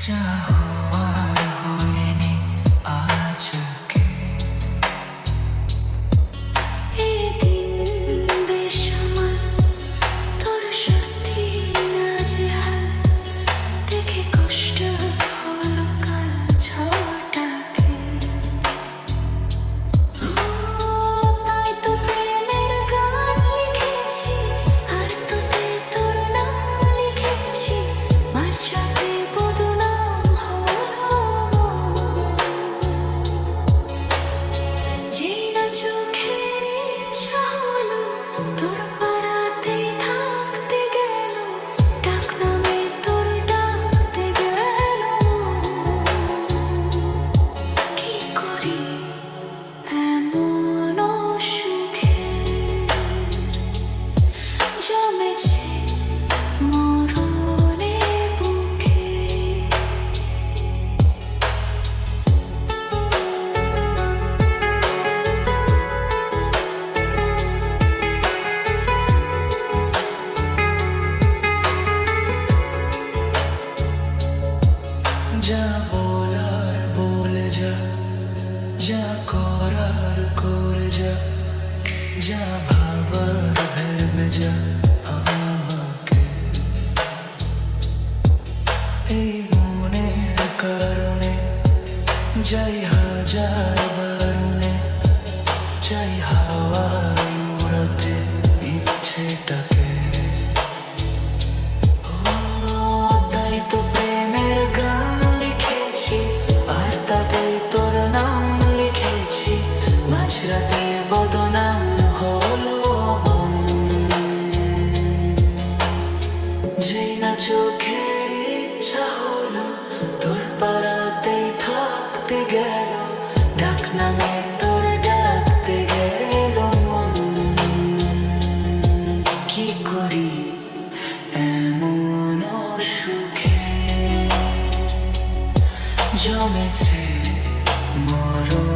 যা হওয়ার হয়নি আজকে। এই দিন বেসামাল, তোর স্বস্তি নাজেহাল, দেখে কষ্ট হলো কাল ঝড়টাকে। তাই তো প্রেমের গান লিখেছি, আর তোতে তোর নাম লিখেছি, মাঝরাতে বদনাম হলো মন। যেই না চোখের ইচ্ছা হলো তোর পাড়াতেই থাকতে গেল, ডাক নামে তোর ডাকতে গেল মন। কি করি এমন সুখের, জমেছে মরণে বুকে। যা বলার বলে যা, যা করার করে যা, যা ভাবার ভেবে যা আমাকে। এই মনের কারণে যাই হাজার বারণে, যাই হাওয়ায় উড়াতে ইচ্ছেটাকে। তাই তো প্রেমের গান লিখেছি, আর তাতে তোর নাম লিখেছি, মাঝরাতে বদনাম হলো মন। যেই না চোখের ইচ্ছা হলো তোর পাড়াতেই থাকতে গেল, ডাক নামে তোর ডাকতে গেল মন। কি করি এমন সুখে, জমেছে মরণ